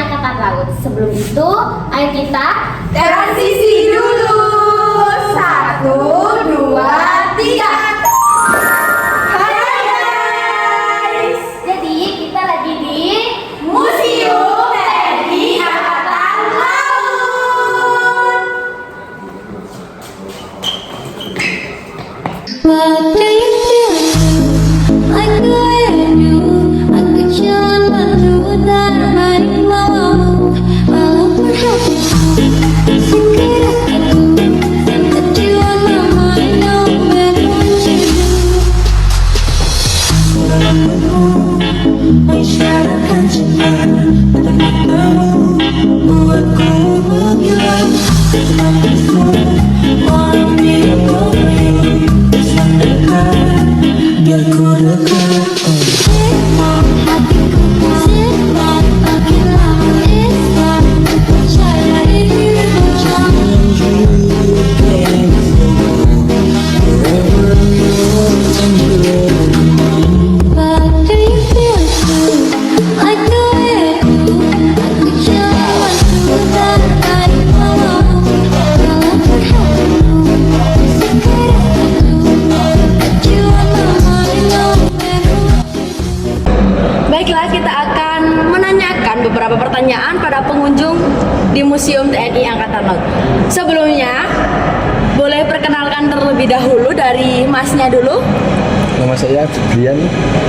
Angkatan Laut. Sebelum itu, ayo kita Transisi dulu. 1, 2, 3. Hai guys. Jadi kita lagi di Museum TNI Angkatan Laut. What do you feel? Like the way I do. I could jalan batu dan main mau. Walaupun hati sekira aku kecewa mama know where to Isyaratkan cinta buatku menghilang orang diri biar ku dekat hatiku simpan makin lama Islam percaya dirimu jangan But do you feel it too? Like the way I do. Aku jalan sudah dari malam. Walaupun hatimu sekira aku kecewa mama know Baiklah, kita akan menanyakan beberapa pertanyaan pada pengunjung di Museum TNI Angkatan Laut. Sebelumnya, boleh perkenalkan terlebih dahulu dari masnya dulu. Nama saya Brian.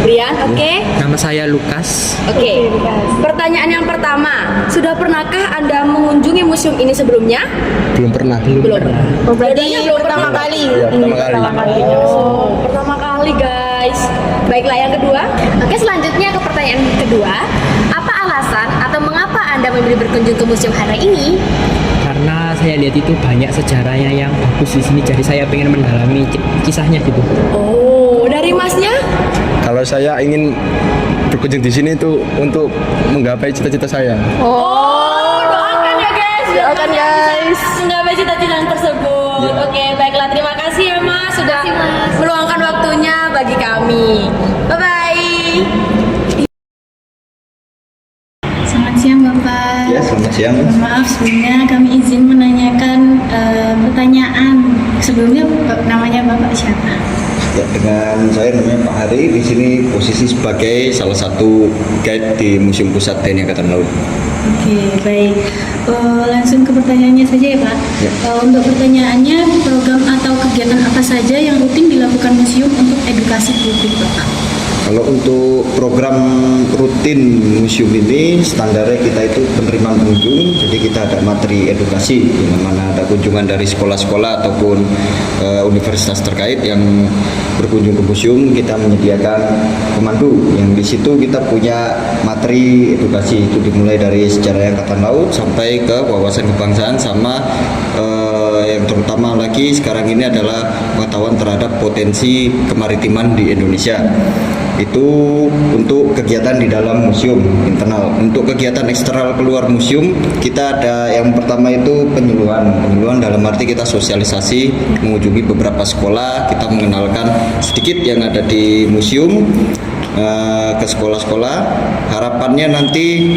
Brian, oke. Nama saya Lukas. Oke. Pertanyaan yang pertama, sudah pernahkah Anda mengunjungi museum ini sebelumnya? Belum pernah. Belum. Berarti belum pertama kali. Ya, pertama kali. Oh, pertama kali guys. Baiklah, yang kedua. Oke, selanjutnya ke pertanyaan kedua. Apa alasan atau mengapa Anda memilih berkunjung ke museum hari ini? Karena saya lihat itu banyak sejarahnya yang bagus di sini, jadi saya pengen mendalami kisahnya gitu. Oh, dari masnya? Kalau saya ingin berkunjung di sini itu untuk menggapai cita-cita saya. Oh, doakan ya guys. Doakan guys. Menggapai cita-cita tersebut. Ya. Oke, baiklah, terima kasih ya Mas sudah meluangkan waktunya bagi kami. Bye bye. Selamat siang Bapak. Ya, selamat siang. Mohon maaf sebelumnya kami izin menanyakan pertanyaan. Sebelumnya namanya Bapak siapa? Ya, dengan saya namanya Pak Hari, di sini posisi sebagai salah satu guide di Museum Pusat TNI Angkatan Laut. Oke, baik. Langsung ke pertanyaannya saja ya Pak. Ya. Untuk pertanyaannya, program atau kegiatan apa saja yang rutin dilakukan museum untuk edukasi publik Bapak? Kalau untuk program rutin museum ini, standarnya kita itu penerimaan pengunjung, jadi kita ada materi edukasi, di mana ada kunjungan dari sekolah-sekolah ataupun universitas terkait yang berkunjung ke museum, kita menyediakan pemandu, yang di situ kita punya materi edukasi, itu dimulai dari sejarah Angkatan Laut sampai ke wawasan kebangsaan sama yang terutama lagi sekarang ini adalah pengetahuan terhadap potensi kemaritiman di Indonesia. Itu untuk kegiatan di dalam museum internal. Untuk kegiatan eksternal keluar museum, kita ada yang pertama itu penyuluhan dalam arti kita sosialisasi, mengunjungi beberapa sekolah, kita mengenalkan sedikit yang ada di museum ke sekolah-sekolah. Harapannya nanti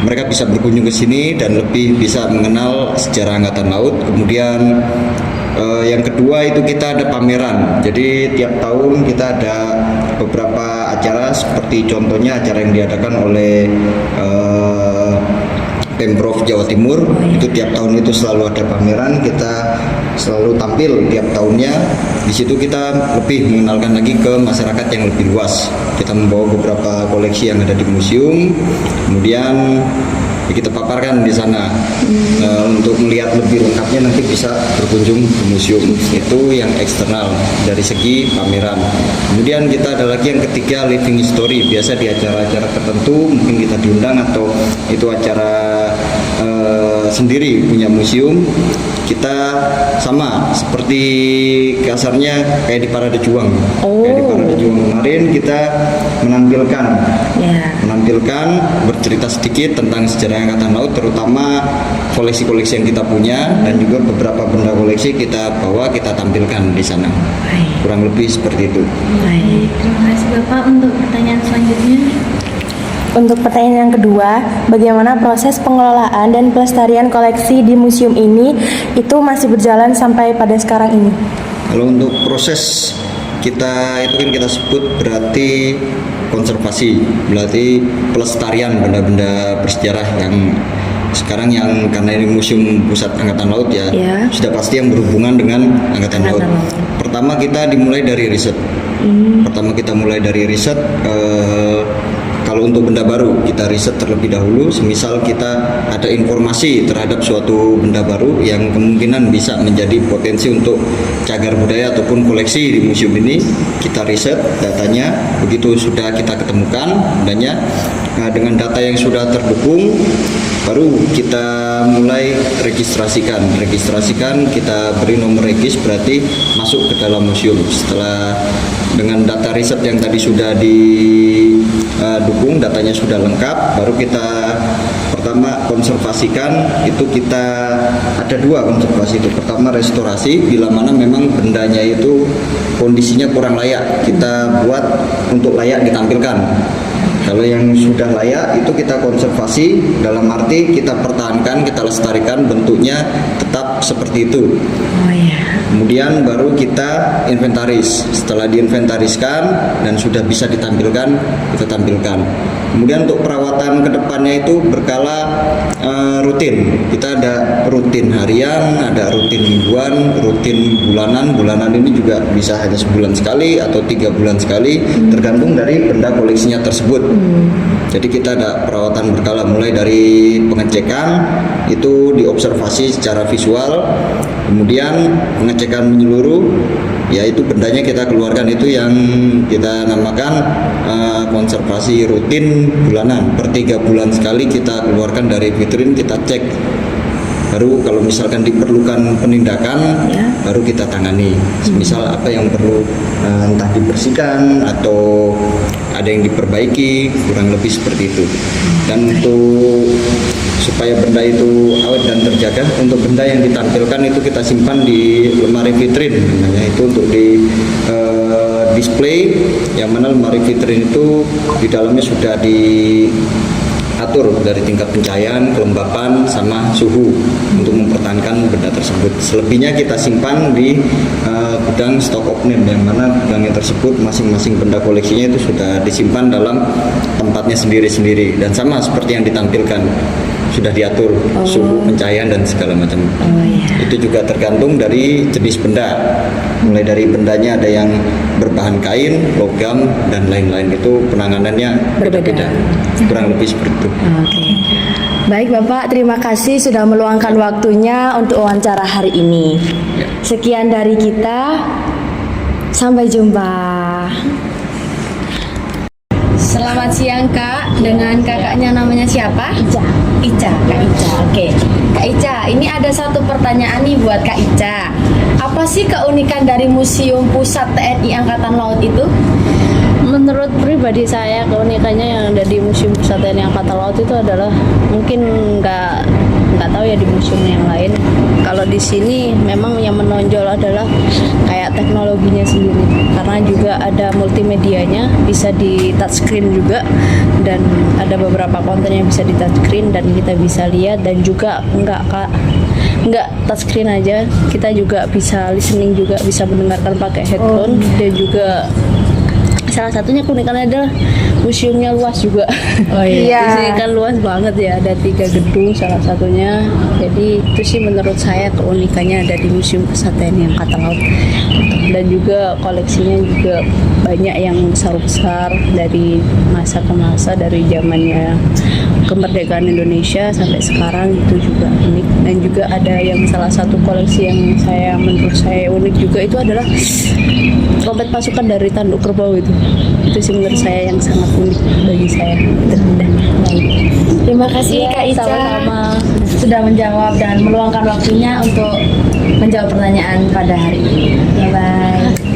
mereka bisa berkunjung ke sini dan lebih bisa mengenal sejarah Angkatan Laut. Kemudian yang kedua itu kita ada pameran. Jadi tiap tahun kita ada beberapa acara, seperti contohnya acara yang diadakan oleh Pemprov Jawa Timur. Itu tiap tahun itu selalu ada pameran, kita selalu tampil tiap tahunnya. Di situ kita lebih mengenalkan lagi ke masyarakat yang lebih luas. Kita membawa beberapa koleksi yang ada di museum, kemudian kita paparkan di sana. Untuk melihat lebih lengkapnya nanti bisa berkunjung ke museum. Itu yang eksternal dari segi pameran. Kemudian kita ada lagi yang ketiga, living history. Biasa di acara-acara tertentu mungkin kita diundang atau itu acara sendiri punya museum, kita sama seperti kasarnya kayak di Parade Juang. Kayak di Parade Juang kemarin kita menampilkan bercerita sedikit tentang sejarah Angkatan Laut, terutama koleksi-koleksi yang kita punya, dan juga beberapa benda koleksi kita bawa, kita tampilkan di sana. Kurang lebih seperti itu. Baik, terima kasih Bapak. Untuk pertanyaan selanjutnya. Untuk pertanyaan yang kedua, bagaimana proses pengelolaan dan pelestarian koleksi di museum ini itu masih berjalan sampai pada sekarang ini? Kalau untuk proses kita itu kan kita sebut berarti konservasi, berarti pelestarian benda-benda bersejarah yang sekarang yang karena ini Museum Pusat Angkatan Laut ya, sudah pasti yang berhubungan dengan Angkatan Laut. Pertama kita dimulai dari riset. Pertama kita mulai dari riset. Kalau untuk benda baru kita riset terlebih dahulu, semisal kita ada informasi terhadap suatu benda baru yang kemungkinan bisa menjadi potensi untuk cagar budaya ataupun koleksi di museum ini, kita riset datanya, begitu sudah kita ketemukan bendanya, dengan data yang sudah terdukung, baru kita mulai registrasikan, kita beri nomor regis, berarti masuk ke dalam museum. Setelah dengan data riset yang tadi sudah didukung, datanya sudah lengkap, baru kita pertama konservasikan. Itu kita ada dua konservasi itu. Pertama restorasi, bila mana memang bendanya itu kondisinya kurang layak, kita buat untuk layak ditampilkan. Kalau yang sudah layak itu kita konservasi, dalam arti kita pertahankan, kita lestarikan bentuknya tetap seperti itu. Kemudian baru kita inventaris. Setelah diinventariskan dan sudah bisa ditampilkan, kita tampilkan. Kemudian untuk perawatan kedepannya itu berkala rutin. Kita ada rutin harian, ada rutin mingguan, rutin bulanan. Bulanan ini juga bisa hanya sebulan sekali atau 3 bulan sekali, tergantung dari benda koleksinya tersebut. Jadi kita ada perawatan berkala, mulai dari pengecekan itu diobservasi secara visual, kemudian pengecekan menyeluruh, yaitu bendanya kita keluarkan, itu yang kita namakan konservasi rutin bulanan. Per 3 bulan sekali kita keluarkan dari vitrin, kita cek. Baru kalau misalkan diperlukan penindakan, baru kita tangani. Misal apa yang perlu entah dibersihkan atau ada yang diperbaiki, kurang lebih seperti itu. Dan untuk supaya benda itu awet dan terjaga, untuk benda yang ditampilkan itu kita simpan di lemari vitrin, namanya itu untuk di display, yang mana lemari vitrin itu di dalamnya sudah diatur dari tingkat pencahayaan, kelembapan, sama suhu untuk mempertahankan benda tersebut. Selebihnya kita simpan di gudang stok opname, yang mana gudangnya tersebut masing-masing benda koleksinya itu sudah disimpan dalam tempatnya sendiri-sendiri, dan sama seperti yang ditampilkan, sudah diatur suhu, pencahayaan, dan segala macam. Itu juga tergantung dari jenis benda. Mulai dari bendanya ada yang berbahan kain, logam, dan lain-lain, itu penanganannya berbeda. Kurang lebih seperti itu. Baik Bapak, terima kasih sudah meluangkan waktunya untuk wawancara hari ini. Sekian dari kita, sampai jumpa. Selamat siang Kak, dengan kakaknya namanya siapa? Ica, Kak Ica. Oke, Kak Ica, ini ada satu pertanyaan nih buat Kak Ica. Apa sih keunikan dari Museum Pusat TNI Angkatan Laut itu? Menurut pribadi saya, keunikannya yang ada di Museum Pusat TNI Angkatan Laut itu adalah mungkin nggak tahu ya di museum yang lain. Kalau di sini memang yang menonjol adalah kayak teknologinya sendiri, karena juga ada multimedianya, bisa di touchscreen juga, dan ada beberapa konten yang bisa di touchscreen dan kita bisa lihat, dan juga nggak touchscreen aja, kita juga bisa listening, juga bisa mendengarkan pakai headphone, dan juga salah satunya keunikannya adalah museumnya luas juga. Di sini kan luas banget ya, ada 3 gedung salah satunya. Jadi itu sih menurut saya keunikannya ada di Museum Pusat TNI Angkatan Laut. Dan juga koleksinya juga banyak yang besar-besar, dari masa ke masa, dari zamannya kemerdekaan Indonesia sampai sekarang, itu juga unik. Dan juga ada yang salah satu koleksi yang menurut saya unik juga, itu adalah trompet pasukan dari Tanduk Kerbau. Itu sih menurut saya yang sangat unik bagi saya. Terima kasih Kak Ica, sama-sama sudah menjawab dan meluangkan waktunya untuk menjawab pertanyaan pada hari ini. Bye-bye.